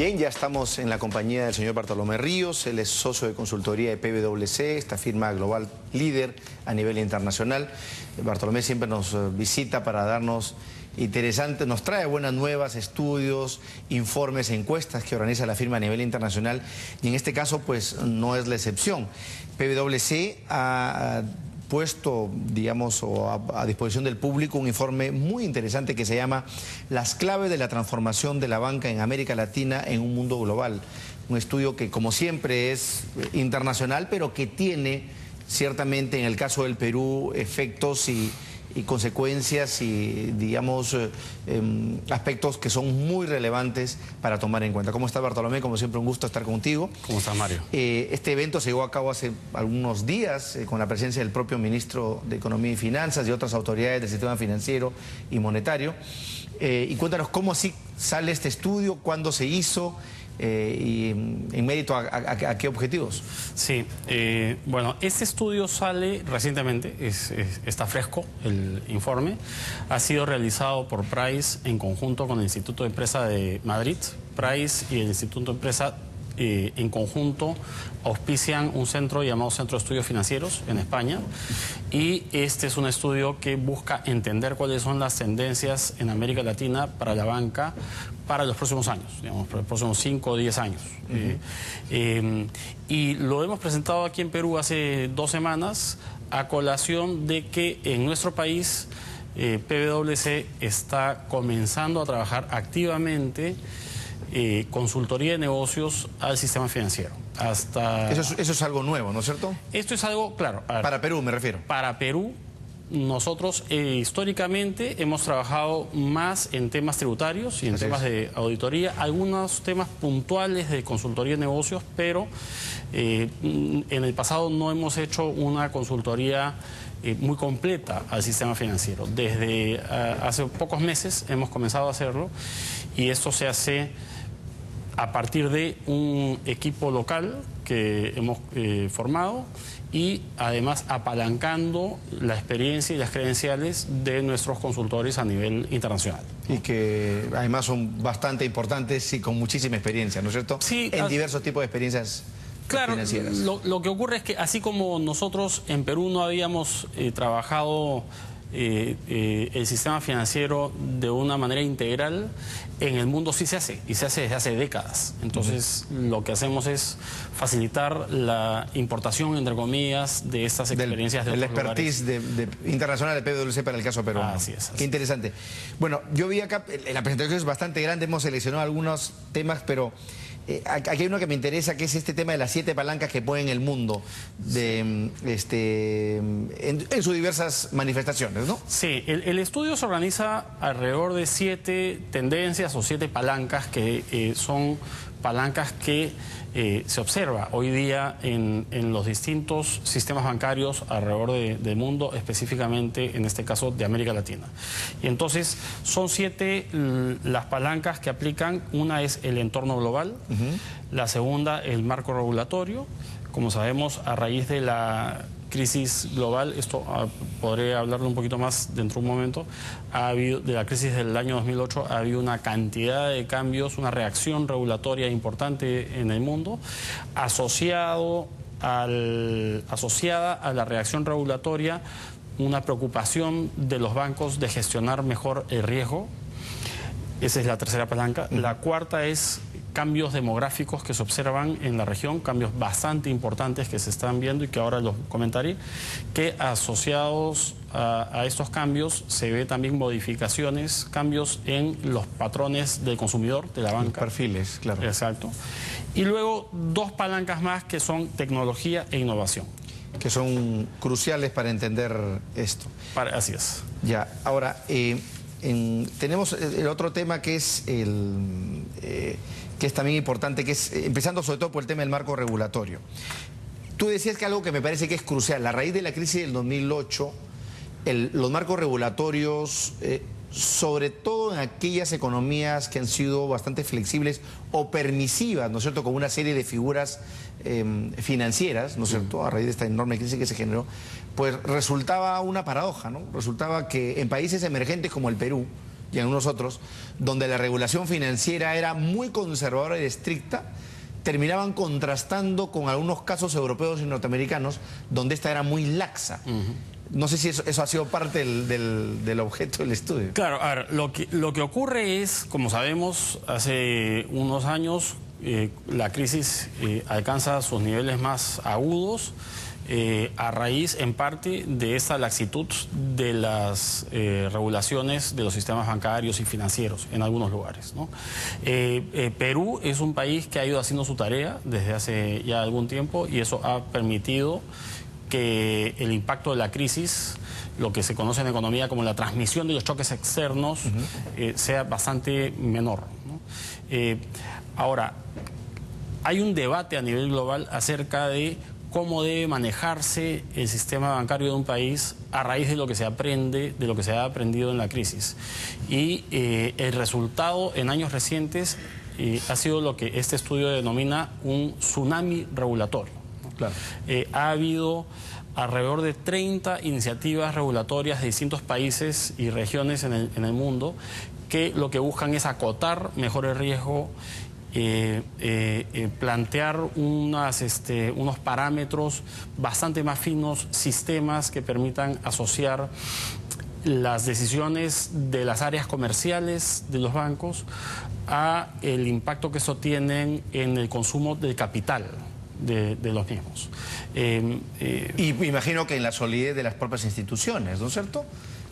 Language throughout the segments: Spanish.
Bien, ya estamos en la compañía del señor Bartolomé Ríos. Él es socio de consultoría de PwC, esta firma global líder a nivel internacional. Bartolomé siempre nos visita para darnos nos trae buenas nuevas, estudios, informes, encuestas que organiza la firma a nivel internacional. Y en este caso, pues, no es la excepción. PwC ha puesto, digamos, a disposición del público un informe muy interesante que se llama Las claves de la transformación de la banca en América Latina en un mundo global. Un estudio que, como siempre, es internacional, pero que tiene, ciertamente, en el caso del Perú, efectos y consecuencias y, digamos, aspectos que son muy relevantes para tomar en cuenta. ¿Cómo está, Bartolomé? Como siempre, un gusto estar contigo. ¿Cómo está, Mario? Este evento se llevó a cabo hace algunos días con la presencia del propio ministro de Economía y Finanzas y otras autoridades del sistema financiero y monetario. Y cuéntanos cómo así sale este estudio, cuándo se hizo y en mérito a qué objetivos. Sí, bueno, este estudio sale recientemente, está fresco el informe, ha sido realizado por Price en conjunto con el Instituto de Empresa de Madrid. Price y el Instituto de Empresa en conjunto auspician un centro llamado Centro de Estudios Financieros en España, y este es un estudio que busca entender cuáles son las tendencias en América Latina para la banca para los próximos años, digamos, para los próximos 5 o 10 años. Y lo hemos presentado aquí en Perú hace 2 semanas a colación de que en nuestro país PwC está comenzando a trabajar activamente consultoría de negocios al sistema financiero. Eso es algo nuevo, ¿no es cierto? Esto es algo, claro. Para Perú, me refiero. Para Perú, nosotros históricamente hemos trabajado más en temas tributarios y en temas de auditoría, algunos temas puntuales de consultoría de negocios, pero en el pasado no hemos hecho una consultoría muy completa al sistema financiero. Desde hace pocos meses hemos comenzado a hacerlo, y esto se hace a partir de un equipo local que hemos formado, y además apalancando la experiencia y las credenciales de nuestros consultores a nivel internacional. Y que además son bastante importantes y con muchísima experiencia, ¿no es cierto? Sí, en diversos tipos de experiencias. Claro, financieras. Lo que ocurre es que así como nosotros en Perú no habíamos trabajado el sistema financiero de una manera integral, en el mundo sí se hace, y se hace desde hace décadas. Entonces, lo que hacemos es facilitar la importación, entre comillas, de estas experiencias de otros expertise internacional de PwC para el caso peruano. Así es. Qué interesante. Bueno, yo vi acá, la presentación es bastante grande, hemos seleccionado algunos temas, pero aquí hay uno que me interesa, que es este tema de las 7 palancas que mueven el mundo en sus diversas manifestaciones, ¿no? Sí, el estudio se organiza alrededor de 7 tendencias o 7 palancas que son palancas que se observa hoy día en los distintos sistemas bancarios alrededor del mundo, específicamente en este caso de América Latina. Y entonces son 7 las palancas que aplican. Una es el entorno global, la segunda el marco regulatorio. Como sabemos, a raíz de la crisis global, esto podré hablarlo un poquito más dentro de un momento, de la crisis del año 2008, ha habido una cantidad de cambios, una reacción regulatoria importante en el mundo, asociada a la reacción regulatoria, una preocupación de los bancos de gestionar mejor el riesgo. Esa es la tercera palanca. La cuarta es cambios demográficos que se observan en la región, cambios bastante importantes que se están viendo y que ahora los comentaré, que asociados a estos cambios se ve también modificaciones, cambios en los patrones del consumidor, de la banca. Los perfiles, claro. Exacto. Y luego 2 palancas más que son tecnología e innovación. Que son cruciales para entender esto. Así es. Ya, ahora, tenemos el otro tema que es que es también importante, que es, empezando sobre todo por el tema del marco regulatorio. Tú decías que algo que me parece que es crucial, a raíz de la crisis del 2008, los marcos regulatorios, sobre todo en aquellas economías que han sido bastante flexibles o permisivas, ¿no es cierto?, con una serie de figuras financieras, ¿no es cierto?, a raíz de esta enorme crisis que se generó, pues resultaba una paradoja, ¿no? Resultaba que en países emergentes como el Perú, y en unos otros, donde la regulación financiera era muy conservadora y estricta, terminaban contrastando con algunos casos europeos y norteamericanos donde esta era muy laxa. No sé si eso ha sido parte del objeto del estudio. Claro, a ver, lo que ocurre es, como sabemos, hace unos años la crisis alcanza sus niveles más agudos a raíz, en parte, de esta laxitud de las regulaciones de los sistemas bancarios y financieros en algunos lugares, ¿no? Perú es un país que ha ido haciendo su tarea desde hace ya algún tiempo y eso ha permitido que el impacto de la crisis, lo que se conoce en economía como la transmisión de los choques externos, sea bastante menor, ¿no? Ahora, hay un debate a nivel global acerca de cómo debe manejarse el sistema bancario de un país a raíz de lo que se aprende, de lo que se ha aprendido en la crisis. Y el resultado en años recientes ha sido lo que este estudio denomina un tsunami regulatorio, ¿no? Claro. Ha habido alrededor de 30 iniciativas regulatorias de distintos países y regiones en el mundo que lo que buscan es acotar mejor el riesgo, plantear unos parámetros bastante más finos, sistemas que permitan asociar las decisiones de las áreas comerciales de los bancos a el impacto que eso tienen en el consumo del capital de los mismos. Y me imagino que en la solidez de las propias instituciones, ¿no es cierto?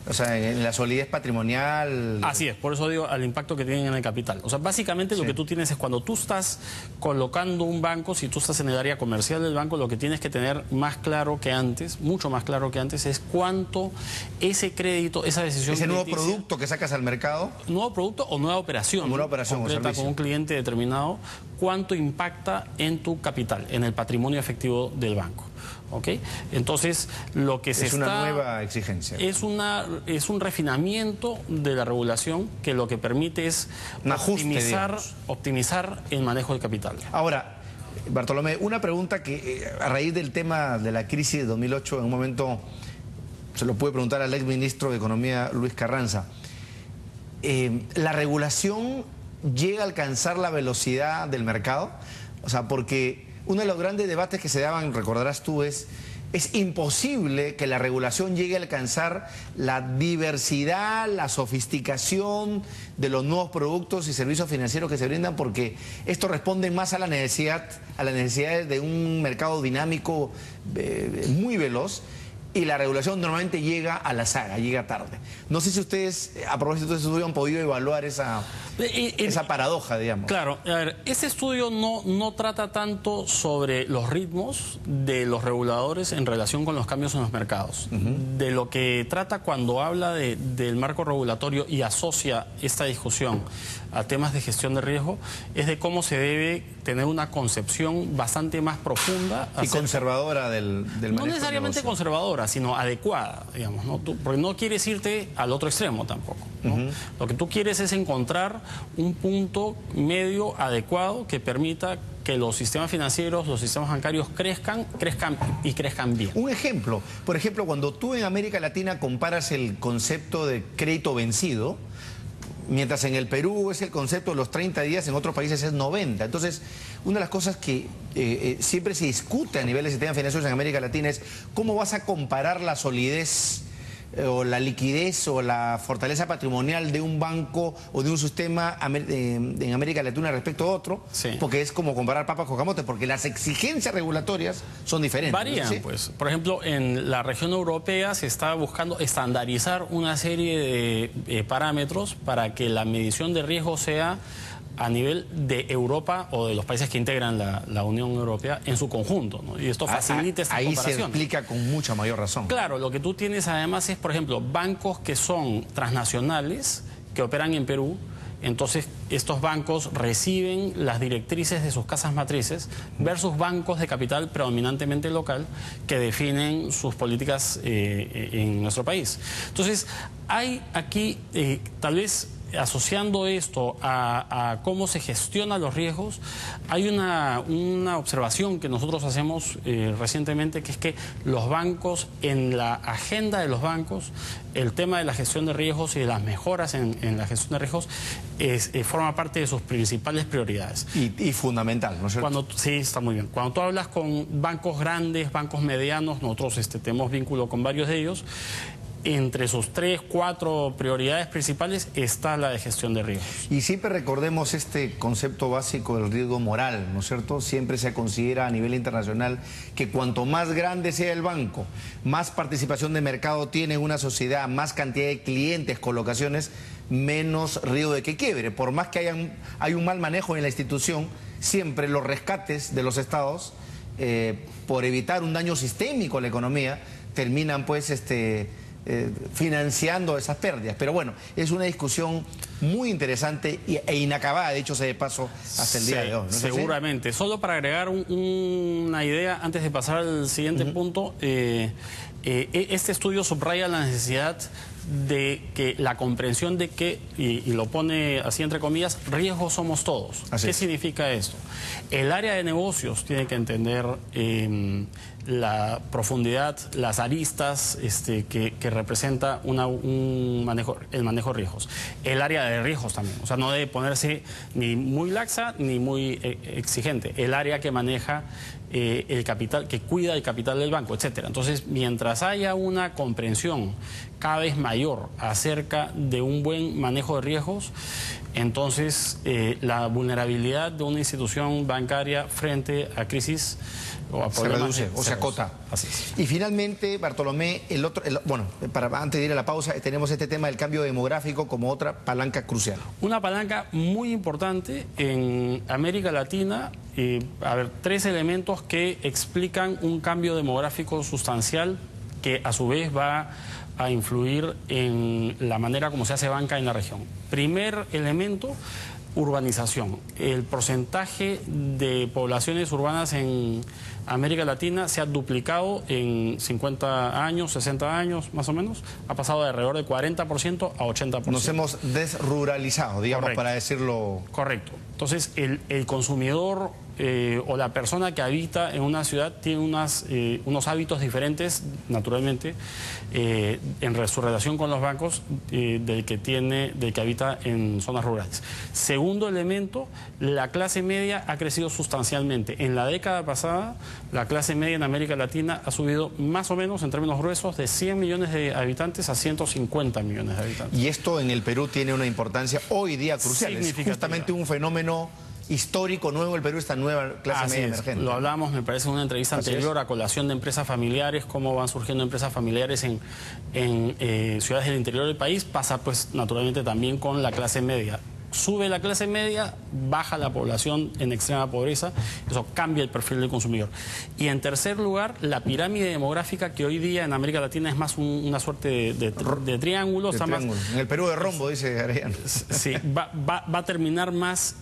O sea, en la solidez patrimonial... Así es, por eso digo al impacto que tienen en el capital. O sea, básicamente lo que tú tienes es cuando tú estás colocando un banco, si tú estás en el área comercial del banco, lo que tienes que tener más claro que antes, mucho más claro que antes, es cuánto ese crédito, esa decisión... Ese nuevo producto que sacas al mercado. Nuevo producto o nueva operación. Nueva operación concreta con un cliente determinado, cuánto impacta en tu capital, en el patrimonio efectivo del banco. ¿Ok? Entonces, lo que es una nueva exigencia. Es un refinamiento de la regulación que lo que permite es optimizar el manejo del capital. Ahora, Bartolomé, una pregunta que a raíz del tema de la crisis de 2008, en un momento se lo pude preguntar al exministro de Economía, Luis Carranza. ¿La regulación llega a alcanzar la velocidad del mercado? O sea, porque uno de los grandes debates que se daban, recordarás tú, es imposible que la regulación llegue a alcanzar la diversidad, la sofisticación de los nuevos productos y servicios financieros que se brindan, porque esto responde más a las necesidades de un mercado dinámico muy veloz, y la regulación normalmente llega a la saga, llega tarde. No sé si ustedes, a propósito de ese estudio, han podido evaluar esa paradoja, digamos. Claro, a ver, ese estudio no trata tanto sobre los ritmos de los reguladores en relación con los cambios en los mercados. De lo que trata cuando habla del marco regulatorio y asocia esta discusión a temas de gestión de riesgo, es de cómo se debe tener una concepción bastante más profunda y conservadora del manejo. No necesariamente conservadora, sino adecuada, digamos, ¿no? Porque no quieres irte al otro extremo tampoco, ¿no? Lo que tú quieres es encontrar un punto medio adecuado que permita que los sistemas financieros, los sistemas bancarios crezcan bien. Un ejemplo, por ejemplo, cuando tú en América Latina comparas el concepto de crédito vencido, mientras en el Perú es el concepto de los 30 días, en otros países es 90. Entonces, una de las cosas que siempre se discute a nivel de sistemas financieros en América Latina es cómo vas a comparar la solidez o la liquidez o la fortaleza patrimonial de un banco o de un sistema en América Latina respecto a otro, porque es como comparar papas con camotes, porque las exigencias regulatorias son diferentes. Varían, ¿sí? Pues. Por ejemplo, en la región europea se está buscando estandarizar una serie de parámetros para que la medición de riesgo sea a nivel de Europa o de los países que integran la Unión Europea en su conjunto, ¿no? Y esto facilita esta comparación. Ahí se explica con mucha mayor razón. Claro, lo que tú tienes además es, por ejemplo, bancos que son transnacionales, que operan en Perú. Entonces, estos bancos reciben las directrices de sus casas matrices versus bancos de capital predominantemente local que definen sus políticas en nuestro país. Entonces, hay aquí tal vez asociando esto a cómo se gestionan los riesgos, hay una observación que nosotros hacemos recientemente, que es que los bancos, en la agenda de los bancos, el tema de la gestión de riesgos y de las mejoras en la gestión de riesgos forma parte de sus principales prioridades. Y fundamental, ¿no es cierto? Sí, está muy bien. Cuando tú hablas con bancos grandes, bancos medianos, nosotros tenemos vínculo con varios de ellos, entre sus 3, 4 prioridades principales está la de gestión de riesgos. Y siempre recordemos este concepto básico del riesgo moral, ¿no es cierto? Siempre se considera a nivel internacional que cuanto más grande sea el banco, más participación de mercado tiene una sociedad, más cantidad de clientes, colocaciones, menos riesgo de que quiebre. Por más que hay un mal manejo en la institución, siempre los rescates de los estados, por evitar un daño sistémico a la economía, terminan pues financiando esas pérdidas. Pero bueno, es una discusión muy interesante e inacabada, de hecho, se de paso hasta el día de hoy, ¿no? Seguramente. Solo para agregar una idea antes de pasar al siguiente punto, este estudio subraya la necesidad de que la comprensión de que, y lo pone así entre comillas, riesgos somos todos. ¿Qué significa esto? El área de negocios tiene que entender la profundidad, las aristas que representa el manejo de riesgos. El área de riesgos también, o sea, no debe ponerse ni muy laxa ni muy exigente. El área que maneja el capital, que cuida el capital del banco, etcétera. Entonces, mientras haya una comprensión cada vez mayor acerca de un buen manejo de riesgos, entonces la vulnerabilidad de una institución bancaria frente a crisis o a problemas se reduce o se acota. Así es. Y finalmente, Bartolomé, antes de ir a la pausa, tenemos este tema del cambio demográfico como otra palanca crucial. Una palanca muy importante en América Latina. 3 elementos que explican un cambio demográfico sustancial que a su vez va a influir en la manera como se hace banca en la región. Primer elemento, urbanización. El porcentaje de poblaciones urbanas en América Latina se ha duplicado en 50 años, 60 años más o menos. Ha pasado de alrededor de 40% a 80%. Nos hemos desruralizado, digamos. Correcto. Para decirlo. Correcto. Entonces, el consumidor o la persona que habita en una ciudad tiene unos hábitos diferentes, naturalmente, en su relación con los bancos del que habita en zonas rurales. Segundo elemento, la clase media ha crecido sustancialmente. En la década pasada, la clase media en América Latina ha subido más o menos, en términos gruesos, de 100 millones de habitantes a 150 millones de habitantes. Y esto en el Perú tiene una importancia hoy día crucial. Es justamente un fenómeno histórico nuevo en el Perú, esta nueva clase media emergente. Lo hablamos, me parece, en una entrevista anterior a colación de empresas familiares, cómo van surgiendo empresas familiares en ciudades del interior del país. Pasa, pues, naturalmente también con la clase media. Sube la clase media, baja la población en extrema pobreza, eso cambia el perfil del consumidor. Y en tercer lugar, la pirámide demográfica, que hoy día en América Latina es más una suerte de triángulo. En el Perú de rombo, dice Arellano. Sí, va a terminar más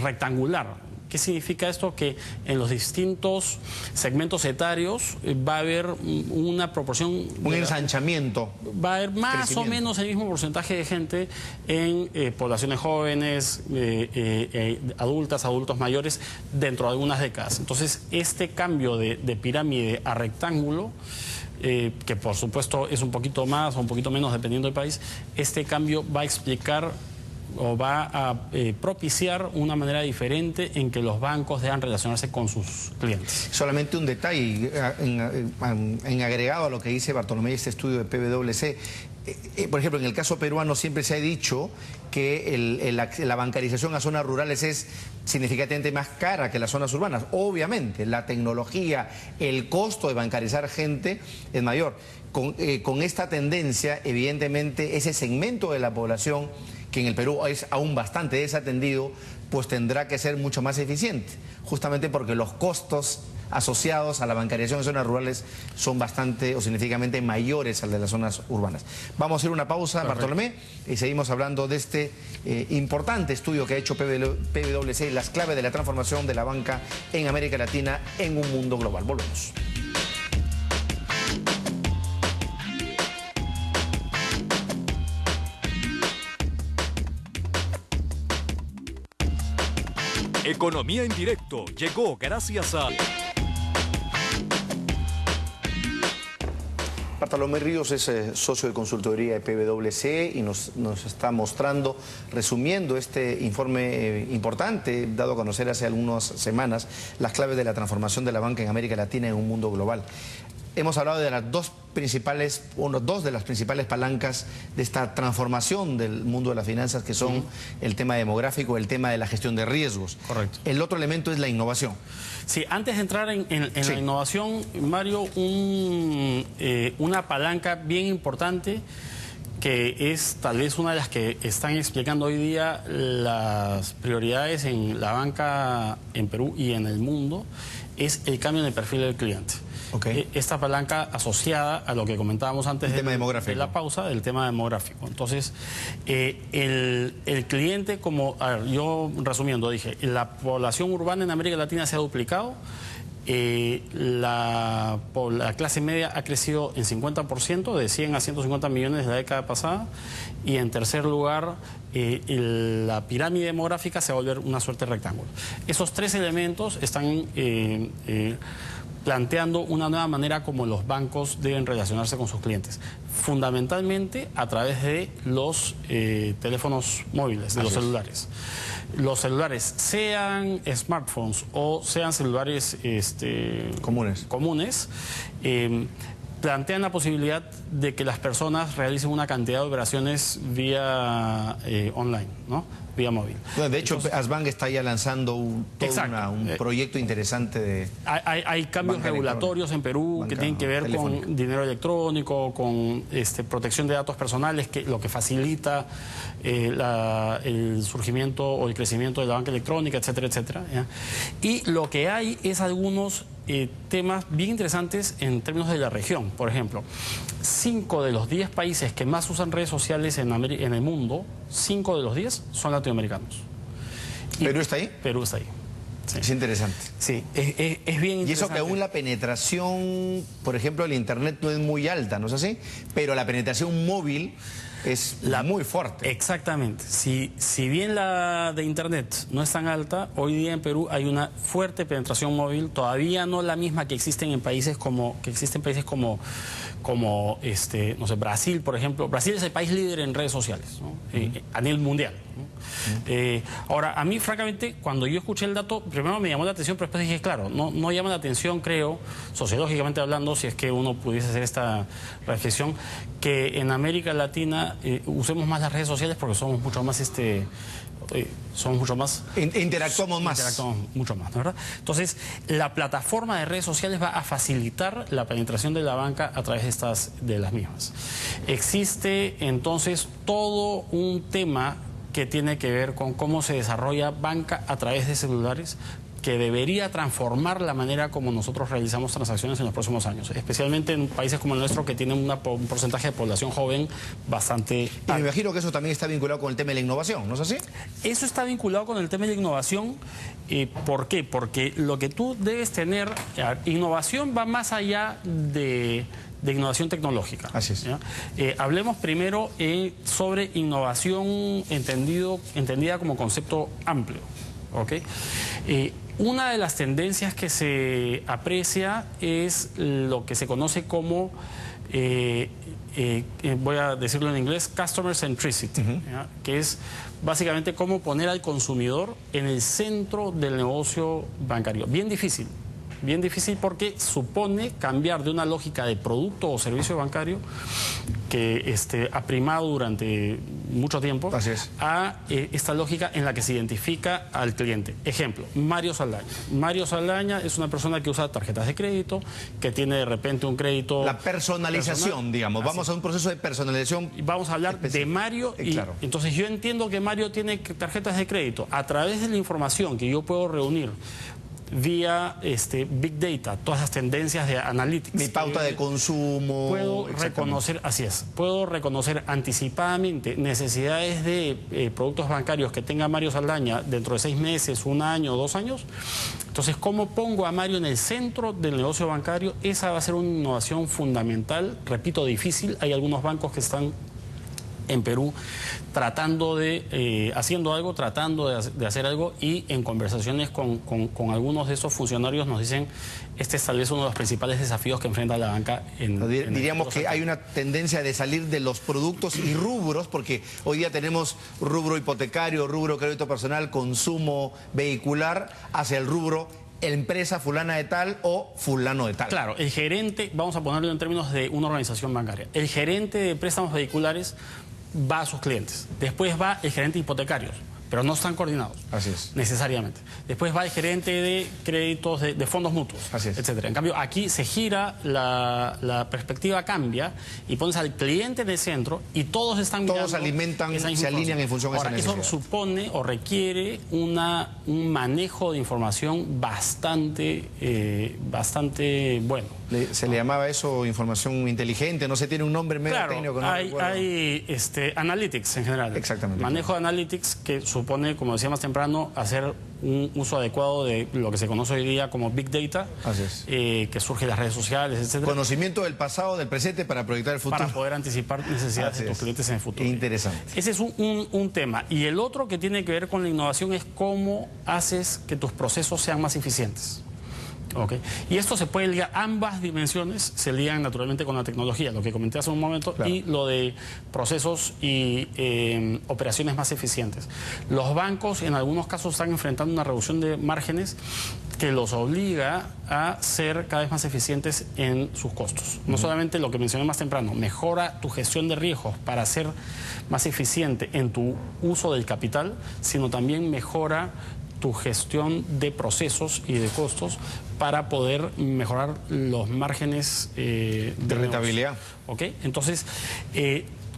rectangular. ¿Qué significa esto? Que en los distintos segmentos etarios va a haber una proporción... Un ensanchamiento. Va a haber más o menos el mismo porcentaje de gente en poblaciones jóvenes, adultos mayores, dentro de algunas décadas. Entonces, este cambio de pirámide a rectángulo, que por supuesto es un poquito más o un poquito menos dependiendo del país, este cambio va a explicar o va a propiciar una manera diferente en que los bancos deban relacionarse con sus clientes. Solamente un detalle, en agregado a lo que dice Bartolomé, este estudio de PwC. Por ejemplo, en el caso peruano siempre se ha dicho que la bancarización a zonas rurales es significativamente más cara que las zonas urbanas. Obviamente, la tecnología, el costo de bancarizar gente es mayor. Con esta tendencia, evidentemente, ese segmento de la población que en el Perú es aún bastante desatendido, pues tendrá que ser mucho más eficiente, justamente porque los costos asociados a la bancarización en zonas rurales son bastante o significativamente mayores al de las zonas urbanas. Vamos a hacer una pausa, Bartolomé, y seguimos hablando de este importante estudio que ha hecho PwC, las claves de la transformación de la banca en América Latina en un mundo global. Volvemos. Economía en directo llegó gracias a... Bartolomé Ríos es socio de consultoría de PwC y nos está mostrando, resumiendo este informe importante, dado a conocer hace algunas semanas, las claves de la transformación de la banca en América Latina en un mundo global. Hemos hablado de las dos de las principales palancas de esta transformación del mundo de las finanzas, que son el tema demográfico, el tema de la gestión de riesgos. Correcto. El otro elemento es la innovación. Sí, antes de entrar en la innovación, Mario, una palanca bien importante que es tal vez una de las que están explicando hoy día las prioridades en la banca en Perú y en el mundo, es el cambio en el perfil del cliente. Okay. Esta palanca asociada a lo que comentábamos antes de la pausa, del tema demográfico. Entonces, el cliente, como yo resumiendo dije, la población urbana en América Latina se ha duplicado, la clase media ha crecido en 50%, de 100 a 150 millones de la década pasada, y en tercer lugar, la pirámide demográfica se va a volver una suerte de rectángulo. Esos tres elementos están planteando una nueva manera como los bancos deben relacionarse con sus clientes, fundamentalmente a través de los teléfonos móviles, de los celulares. Los celulares, sean smartphones o sean celulares comunes, plantean la posibilidad de que las personas realicen una cantidad de operaciones vía online, ¿no? Vía móvil. Bueno, de hecho, Asbank está ya lanzando un proyecto interesante de... Hay cambios regulatorios en Perú que tienen que ver con dinero electrónico, con protección de datos personales, lo que facilita el surgimiento o el crecimiento de la banca electrónica, etcétera, etcétera, ¿ya? Y lo que hay es algunos temas bien interesantes en términos de la región. Por ejemplo, 5 de los 10 países que más usan redes sociales en el mundo, 5 de los 10 son latinoamericanos. ¿Perú está ahí? Perú está ahí. Sí. Es interesante. Sí, es bien interesante. Y eso que aún la penetración, por ejemplo, del Internet no es muy alta, ¿no es así? Pero la penetración móvil es muy fuerte. Exactamente. Si bien la de Internet no es tan alta, hoy día en Perú hay una fuerte penetración móvil, todavía no la misma que existen en países como no sé, Brasil, por ejemplo. Brasil es el país líder en redes sociales, ¿no? A nivel mundial, ¿no? Ahora, a mí, francamente, cuando yo escuché el dato, primero me llamó la atención, pero después dije, claro, no llama la atención, creo, sociológicamente hablando, si es que uno pudiese hacer esta reflexión, que en América Latina usemos más las redes sociales porque somos mucho más interactuamos mucho más, ¿no? ¿Verdad? Entonces, la plataforma de redes sociales va a facilitar la penetración de la banca a través de las mismas. Existe entonces todo un tema que tiene que ver con cómo se desarrolla banca a través de celulares, que debería transformar la manera como nosotros realizamos transacciones en los próximos años, especialmente en países como el nuestro, que tienen un porcentaje de población joven bastante alto. Y me imagino que eso también está vinculado con el tema de la innovación, ¿no es así? Eso está vinculado con el tema de la innovación. ¿Por qué? Porque lo que tú debes tener, innovación va más allá de innovación tecnológica. Así es. Hablemos primero sobre innovación entendida como concepto amplio, ¿ok? Una de las tendencias que se aprecia es lo que se conoce como, voy a decirlo en inglés, customer centricity, que es básicamente cómo poner al consumidor en el centro del negocio bancario. Bien difícil porque supone cambiar de una lógica de producto o servicio bancario que ha primado durante mucho tiempo a esta lógica en la que se identifica al cliente. Ejemplo, Mario Saldaña. Mario Saldaña es una persona que usa tarjetas de crédito, que tiene de repente un crédito... La personalización, digamos. Vamos a un proceso de personalización. Vamos a hablar de Mario y claro. Entonces yo entiendo que Mario tiene tarjetas de crédito. A través de la información que yo puedo reunir vía Big Data, todas las tendencias de analytics. Mi pauta de consumo. Puedo reconocer, así es, puedo reconocer anticipadamente necesidades de productos bancarios que tenga Mario Saldaña dentro de 6 meses, 1 año, 2 años. Entonces, ¿cómo pongo a Mario en el centro del negocio bancario? Esa va a ser una innovación fundamental, repito, difícil. Hay algunos bancos que están en Perú, haciendo algo, tratando de hacer algo, y en conversaciones con algunos de esos funcionarios nos dicen, este es tal vez uno de los principales desafíos que enfrenta la banca diríamos que hay una tendencia de salir de los productos y rubros, porque hoy día tenemos rubro hipotecario, rubro crédito personal, consumo vehicular, hacia el rubro empresa fulana de tal o fulano de tal. Claro, el gerente, vamos a ponerlo en términos de una organización bancaria, el gerente de préstamos vehiculares va a sus clientes, después va el gerente de hipotecarios, pero no están coordinados. Así es. Necesariamente. Después va el gerente de créditos de fondos mutuos, así es, etcétera. En cambio, aquí se gira, la perspectiva cambia y pones al cliente en el centro y todos están mirando. Todos alimentan, se alinean en función de esa necesidad. Eso supone o requiere un manejo de información bastante bueno. Se le llamaba eso información inteligente, no se tiene un nombre medio técnico. No hay analytics en general. Exactamente. Manejo de analytics que supone, como decía más temprano, hacer un uso adecuado de lo que se conoce hoy día como Big Data. Así es. Que surge de las redes sociales, etc. Conocimiento del pasado, del presente para proyectar el futuro. Para poder anticipar necesidades de tus clientes en el futuro. Interesante. Ese es un tema. Y el otro que tiene que ver con la innovación es cómo haces que tus procesos sean más eficientes. Okay. Y esto se puede ligar, ambas dimensiones se ligan naturalmente con la tecnología, lo que comenté hace un momento, claro, y lo de procesos y operaciones más eficientes. Los bancos en algunos casos están enfrentando una reducción de márgenes que los obliga a ser cada vez más eficientes en sus costos. No solamente lo que mencioné más temprano, mejora tu gestión de riesgos para ser más eficiente en tu uso del capital, sino también mejora tu gestión de procesos y de costos para poder mejorar los márgenes de rentabilidad. ¿Okay? Entonces,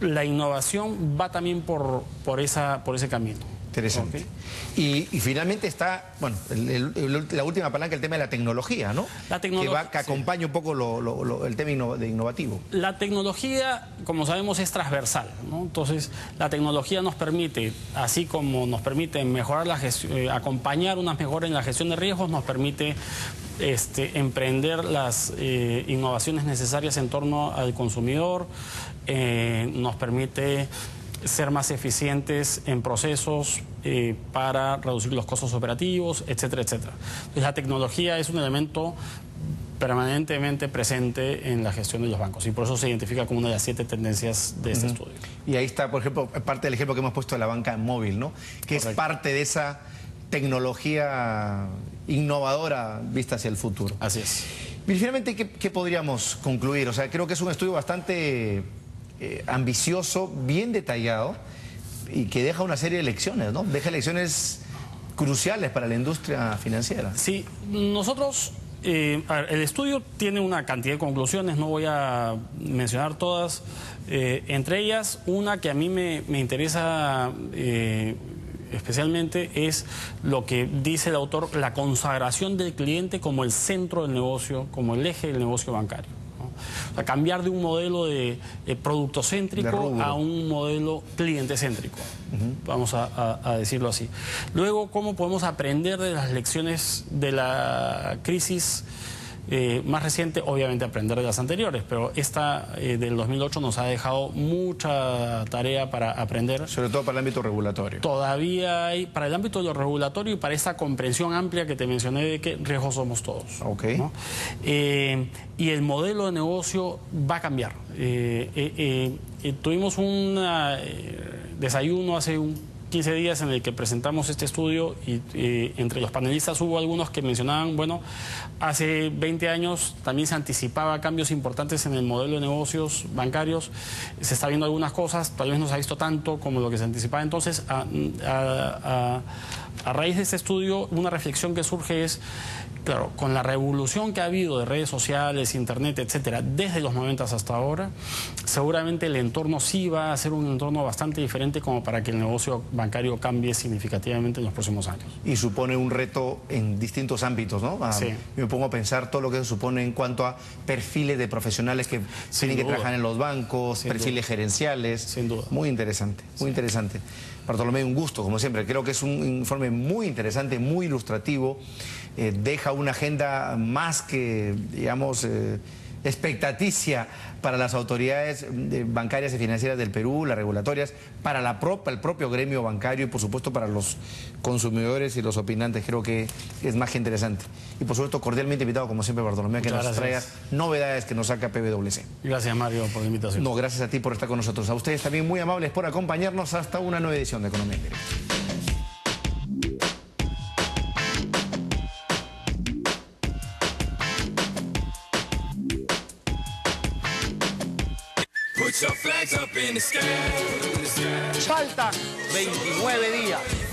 la innovación va también por ese camino. Interesante. Okay. Y finalmente está, bueno, la última palanca, el tema de la tecnología, ¿no? Que acompaña un poco el tema innovativo. La tecnología, como sabemos, es transversal, ¿no? Entonces, la tecnología nos permite, así como nos permite mejorar la gestión, acompañar unas mejoras en la gestión de riesgos, nos permite emprender las innovaciones necesarias en torno al consumidor, nos permite ser más eficientes en procesos para reducir los costos operativos, etcétera, etcétera. Entonces, la tecnología es un elemento permanentemente presente en la gestión de los bancos y por eso se identifica como una de las 7 tendencias de este estudio. Y ahí está, por ejemplo, parte del ejemplo que hemos puesto de la banca móvil, ¿no? Que es parte de esa tecnología innovadora vista hacia el futuro. Así es. Y finalmente, ¿qué podríamos concluir? O sea, creo que es un estudio bastante ambicioso, bien detallado y que deja una serie de lecciones, ¿no? Deja lecciones cruciales para la industria financiera. Sí, nosotros, el estudio tiene una cantidad de conclusiones, no voy a mencionar todas, entre ellas una que a mí me interesa especialmente es lo que dice el autor, la consagración del cliente como el centro del negocio, como el eje del negocio bancario. O sea, cambiar de un modelo de producto céntrico a un modelo cliente céntrico, vamos a decirlo así. Luego, ¿cómo podemos aprender de las lecciones de la crisis más reciente? Obviamente aprender de las anteriores, pero esta del 2008 nos ha dejado mucha tarea para aprender. Sobre todo para el ámbito regulatorio. Todavía hay, para el ámbito de lo regulatorio y para esta comprensión amplia que te mencioné de que riesgos somos todos. Okay. ¿No? Y el modelo de negocio va a cambiar. Tuvimos un desayuno hace 15 días en el que presentamos este estudio y entre los panelistas hubo algunos que mencionaban, bueno, hace 20 años también se anticipaba cambios importantes en el modelo de negocios bancarios, se está viendo algunas cosas, tal vez no se ha visto tanto como lo que se anticipaba. Entonces, a raíz de este estudio, una reflexión que surge es, claro, con la revolución que ha habido de redes sociales, internet, etcétera, desde los 90 hasta ahora, seguramente el entorno sí va a ser un entorno bastante diferente como para que el negocio bancario cambie significativamente en los próximos años. Y supone un reto en distintos ámbitos, ¿no? Sí. Yo me pongo a pensar todo lo que eso supone en cuanto a perfiles de profesionales que tienen que trabajar en los bancos, perfiles gerenciales. Sin duda. Muy interesante, muy interesante. Bartolomé, un gusto, como siempre. Creo que es un informe muy interesante, muy ilustrativo. Deja una agenda más que, digamos, expectativa para las autoridades bancarias y financieras del Perú, las regulatorias, para el propio gremio bancario y por supuesto para los consumidores y los opinantes. Creo que es más que interesante. Y por supuesto cordialmente invitado como siempre Bartolomé a que nos traiga novedades que nos saca PwC. Gracias Mario por la invitación. No, gracias a ti por estar con nosotros. A ustedes también muy amables por acompañarnos hasta una nueva edición de Economía en Directo. Faltan 29 días